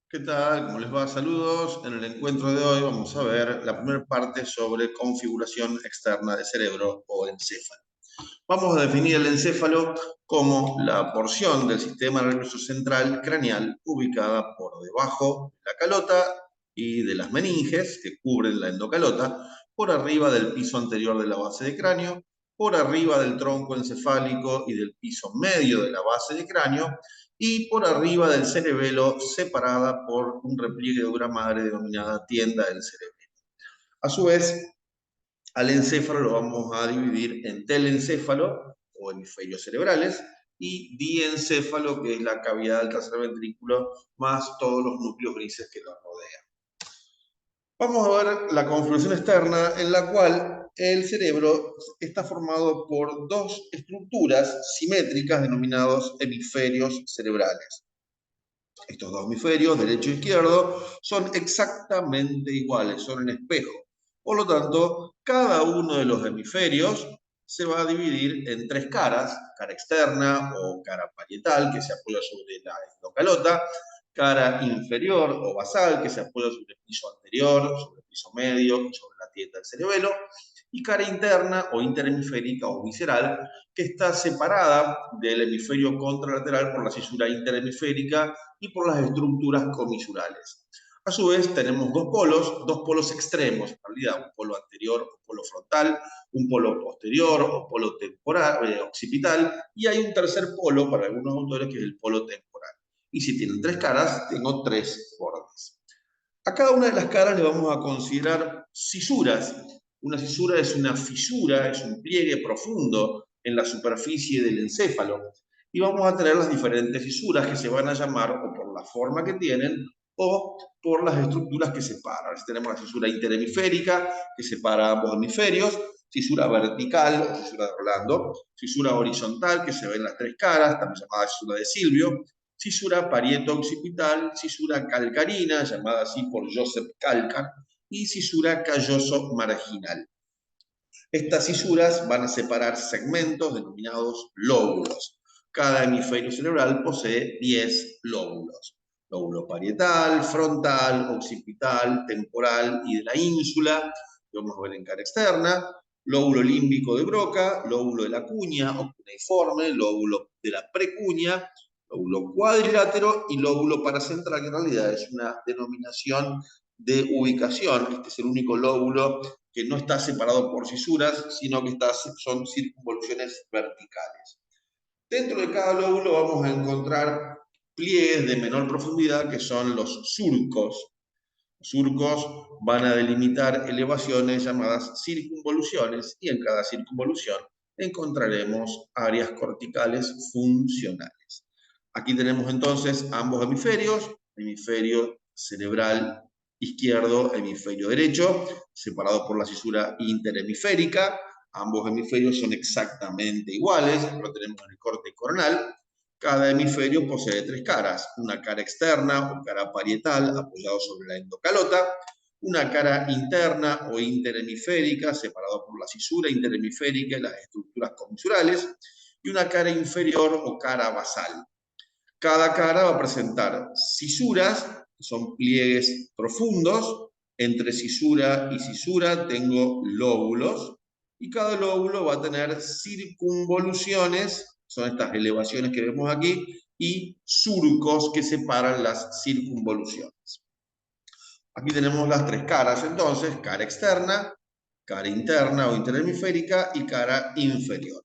¿Qué tal? ¿Cómo les va? Saludos. En el encuentro de hoy vamos a ver la primera parte sobre configuración externa del cerebro o encéfalo. Vamos a definir el encéfalo como la porción del sistema nervioso central craneal ubicada por debajo de la calota y de las meninges que cubren la endocalota, por arriba del piso anterior de la base de cráneo, por arriba del tronco encefálico y del piso medio de la base de cráneo, y por arriba del cerebelo, separada por un repliegue de dura madre denominada tienda del cerebelo. A su vez, al encéfalo lo vamos a dividir en telencéfalo o hemisferios cerebrales y diencéfalo, que es la cavidad del tercer ventrículo, más todos los núcleos grises que lo rodean. Vamos a ver la configuración externa, en la cual el cerebro está formado por dos estructuras simétricas denominados hemisferios cerebrales. Estos dos hemisferios, derecho e izquierdo, son exactamente iguales, son en espejo. Por lo tanto, cada uno de los hemisferios se va a dividir en tres caras: cara externa o cara parietal, que se apoya sobre la endocalota; cara inferior o basal, que se apoya sobre el piso anterior, sobre el piso medio, sobre la tienda del cerebelo; y cara interna o interhemisférica o visceral, que está separada del hemisferio contralateral por la cisura interhemisférica y por las estructuras comisurales. A su vez, tenemos dos polos extremos, en realidad, un polo anterior o polo frontal, un polo posterior o polo temporal, occipital, y hay un tercer polo para algunos autores que es el polo temporal. Y si tienen tres caras, tengo tres bordes. A cada una de las caras le vamos a considerar cisuras. Una cisura es una fisura, es un pliegue profundo en la superficie del encéfalo. Y vamos a tener las diferentes fisuras, que se van a llamar o por la forma que tienen o por las estructuras que separan. Tenemos la fisura interhemisférica, que separa ambos hemisferios; fisura vertical o fisura de Rolando; fisura horizontal, que se ve en las tres caras, también llamada fisura de Silvio; fisura parieto-occipital; fisura calcarina, llamada así por Joseph Calcar; y fisura calloso-marginal. Estas fisuras van a separar segmentos denominados lóbulos. Cada hemisferio cerebral posee 10 lóbulos: lóbulo parietal, frontal, occipital, temporal y de la ínsula, que vamos a ver en cara externa; lóbulo límbico de Broca, lóbulo de la cuña o cuneiforme, lóbulo de la precuña, lóbulo cuadrilátero y lóbulo paracentral, que en realidad es una denominación de ubicación. Este es el único lóbulo que no está separado por fisuras, sino que son circunvoluciones verticales. Dentro de cada lóbulo vamos a encontrar pliegues de menor profundidad, que son los surcos. Los surcos van a delimitar elevaciones llamadas circunvoluciones, y en cada circunvolución encontraremos áreas corticales funcionales. Aquí tenemos entonces ambos hemisferios: hemisferio cerebral izquierdo, hemisferio derecho, separado por la cisura interhemisférica. Ambos hemisferios son exactamente iguales, lo tenemos en el corte coronal. Cada hemisferio posee tres caras: una cara externa o cara parietal, apoyado sobre la endocalota; una cara interna o interhemisférica, separado por la cisura interhemisférica y las estructuras comisurales; y una cara inferior o cara basal. Cada cara va a presentar cisuras, que son pliegues profundos. Entre cisura y cisura tengo lóbulos, y cada lóbulo va a tener circunvoluciones, son estas elevaciones que vemos aquí, y surcos que separan las circunvoluciones. Aquí tenemos las tres caras entonces: cara externa, cara interna o interhemisférica y cara inferior.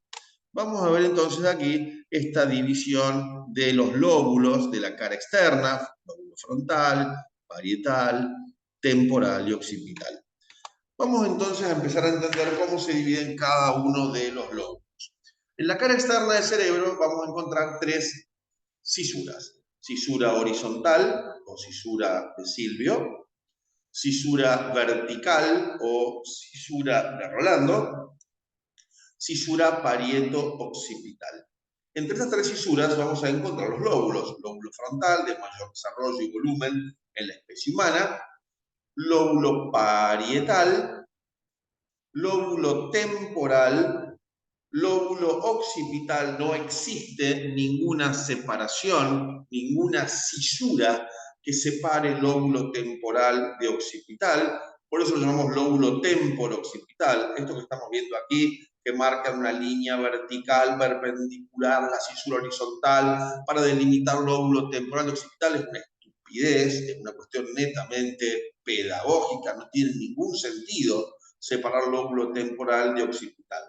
Vamos a ver entonces aquí esta división de los lóbulos de la cara externa: lóbulo frontal, parietal, temporal y occipital. Vamos entonces a empezar a entender cómo se dividen cada uno de los lóbulos. En la cara externa del cerebro vamos a encontrar tres cisuras: cisura horizontal o cisura de Silvio, cisura vertical o cisura de Rolando, cisura parieto-occipital. Entre estas tres cisuras vamos a encontrar los lóbulos: lóbulo frontal, de mayor desarrollo y volumen en la especie humana; lóbulo parietal; lóbulo temporal; lóbulo occipital. No existe ninguna separación, ninguna cisura que separe el lóbulo temporal de occipital. Por eso lo llamamos lóbulo temporo-occipital. Esto que estamos viendo aquí, que marca una línea vertical perpendicular a la cisura horizontal para delimitar lóbulo temporal de occipital, es una estupidez, es una cuestión netamente pedagógica, no tiene ningún sentido separar lóbulo temporal de occipital.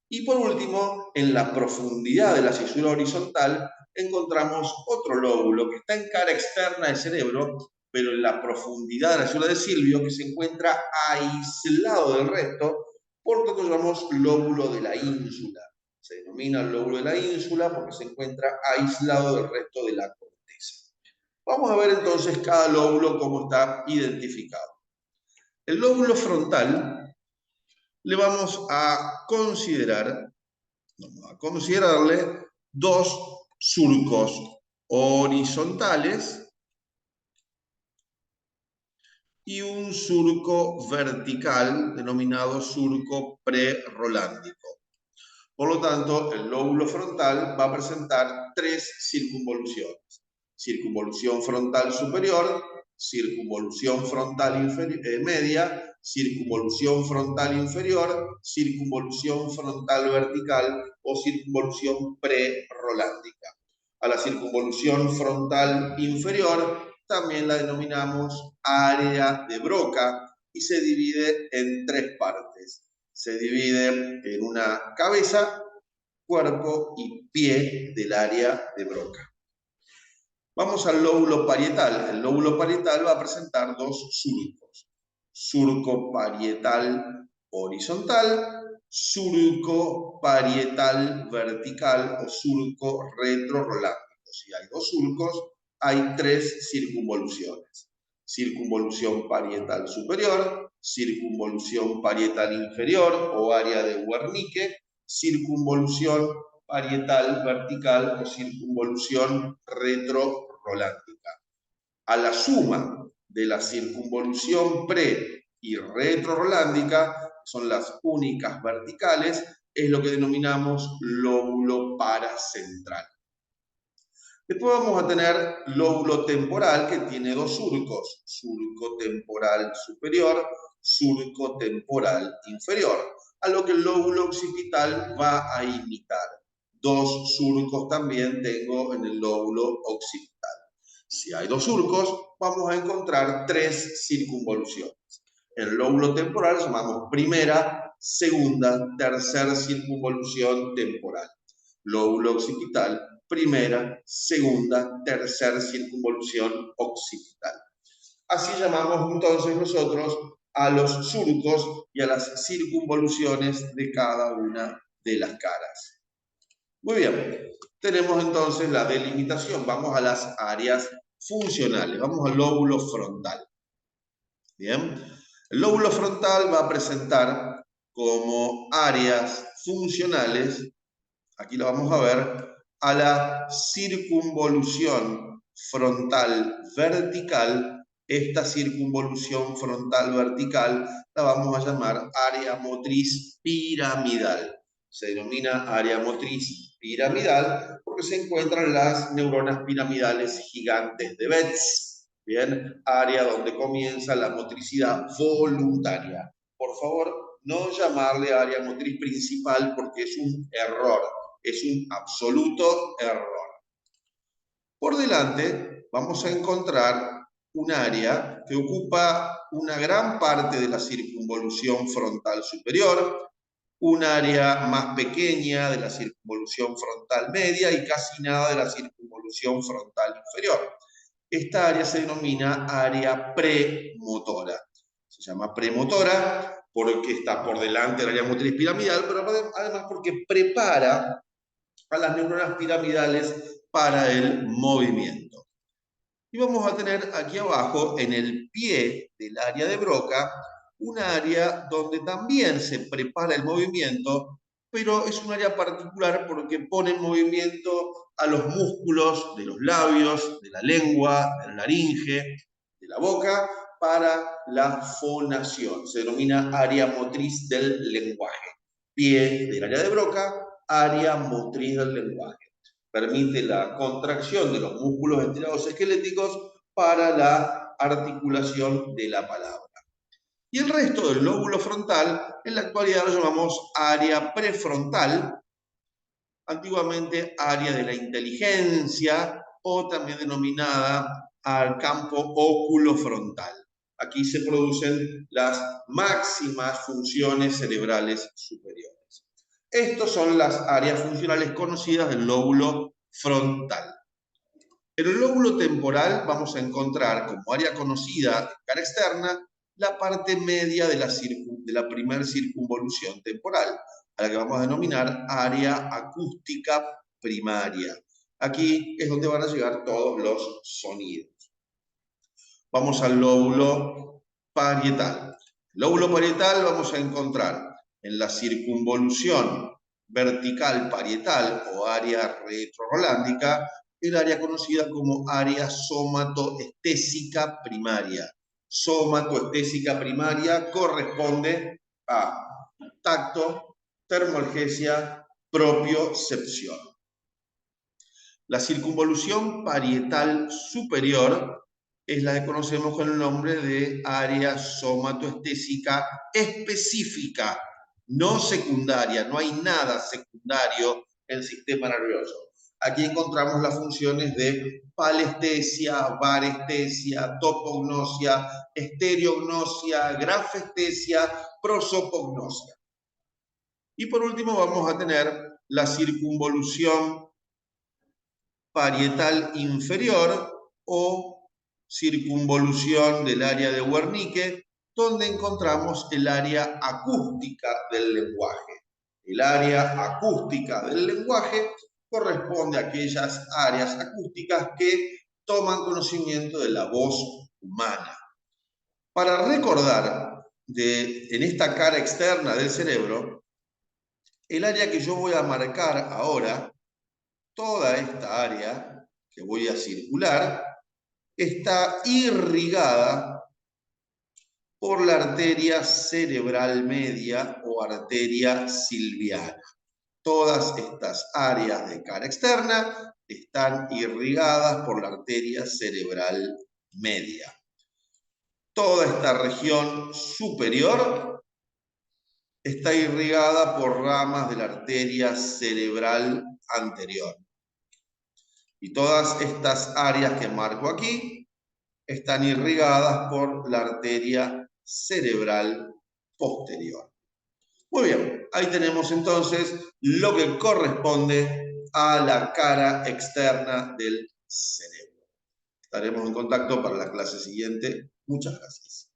Y por último, en la profundidad de la cisura horizontal, encontramos otro lóbulo que está en cara externa del cerebro, pero en la profundidad de la cisura de Silvio, que se encuentra aislado del resto, por lo tanto llamamos lóbulo de la ínsula. Se denomina lóbulo de la ínsula porque se encuentra aislado del resto de la corteza. Vamos a ver entonces cada lóbulo cómo está identificado. El lóbulo frontal le vamos a considerarle dos surcos horizontales y un surco vertical denominado surco prerolándico. Por lo tanto, el lóbulo frontal va a presentar tres circunvoluciones. Circunvolución frontal superior, circunvolución frontal media, circunvolución frontal inferior, circunvolución frontal vertical o circunvolución prerolándica. A la circunvolución frontal inferior también la denominamos área de Broca y se divide en tres partes. Se divide en una cabeza, cuerpo y pie del área de Broca. Vamos al lóbulo parietal. El lóbulo parietal va a presentar dos surcos. Surco parietal horizontal, surco parietal vertical o surco retrorolándico. Si hay dos surcos, hay tres circunvoluciones. Circunvolución parietal superior, circunvolución parietal inferior o área de Wernicke, circunvolución parietal vertical o circunvolución retrorolándica. A la suma de la circunvolución pre y retrorolándica, son las únicas verticales, es lo que denominamos lóbulo paracentral. Después vamos a tener lóbulo temporal, que tiene dos surcos, surco temporal superior, surco temporal inferior, a lo que el lóbulo occipital va a imitar. Dos surcos también tengo en el lóbulo occipital. Si hay dos surcos, vamos a encontrar tres circunvoluciones. El lóbulo temporal llamamos primera, segunda, tercera circunvolución temporal. Lóbulo occipital, primera, segunda, tercera circunvolución occipital. Así llamamos entonces nosotros a los surcos y a las circunvoluciones de cada una de las caras. Muy bien, tenemos entonces la delimitación. Vamos a las áreas funcionales. Vamos al lóbulo frontal. Bien, el lóbulo frontal va a presentar como áreas funcionales, aquí lo vamos a ver, a la circunvolución frontal vertical. Esta circunvolución frontal vertical la vamos a llamar área motriz piramidal. Se denomina área motriz piramidal porque se encuentran las neuronas piramidales gigantes de Betz. Bien, área donde comienza la motricidad voluntaria. Por favor, no llamarle área motriz principal porque es un error. Es un absoluto error. Por delante vamos a encontrar un área que ocupa una gran parte de la circunvolución frontal superior, un área más pequeña de la circunvolución frontal media y casi nada de la circunvolución frontal inferior. Esta área se denomina área premotora. Se llama premotora porque está por delante del área motriz piramidal, pero además porque prepara a las neuronas piramidales para el movimiento. Y vamos a tener aquí abajo, en el pie del área de Broca, un área donde también se prepara el movimiento, pero es un área particular porque pone en movimiento a los músculos de los labios, de la lengua, de la laringe, de la boca, para la fonación. Se denomina área motriz del lenguaje. Pie del área de Broca, área motriz del lenguaje. Permite la contracción de los músculos estriados esqueléticos para la articulación de la palabra. Y el resto del lóbulo frontal, en la actualidad lo llamamos área prefrontal, antiguamente área de la inteligencia o también denominada al campo óculofrontal. Aquí se producen las máximas funciones cerebrales superiores. Estas son las áreas funcionales conocidas del lóbulo frontal. En el lóbulo temporal vamos a encontrar como área conocida de cara externa la parte media de la primer circunvolución temporal, a la que vamos a denominar área acústica primaria. Aquí es donde van a llegar todos los sonidos. Vamos al lóbulo parietal. El lóbulo parietal vamos a encontrar en la circunvolución vertical parietal o área retrorolándica el área conocida como área somatoestésica primaria. Somatoestésica primaria corresponde a tacto, termoalgesia, propiocepción. La circunvolución parietal superior es la que conocemos con el nombre de área somatoestésica específica, no secundaria. No hay nada secundario en el sistema nervioso. Aquí encontramos las funciones de palestesia, varestesia, topognosia, estereognosia, grafestesia, prosopognosia. Y por último vamos a tener la circunvolución parietal inferior o circunvolución del área de Wernicke, donde encontramos el área acústica del lenguaje. El área acústica del lenguaje corresponde a aquellas áreas acústicas que toman conocimiento de la voz humana. Para recordar en esta cara externa del cerebro, el área que yo voy a marcar ahora, toda esta área que voy a circular, está irrigada por la arteria cerebral media o arteria silviana. Todas estas áreas de cara externa están irrigadas por la arteria cerebral media. Toda esta región superior está irrigada por ramas de la arteria cerebral anterior. Y todas estas áreas que marco aquí están irrigadas por la arteria cerebral posterior. Muy bien, ahí tenemos entonces lo que corresponde a la cara externa del cerebro. Estaremos en contacto para la clase siguiente. Muchas gracias.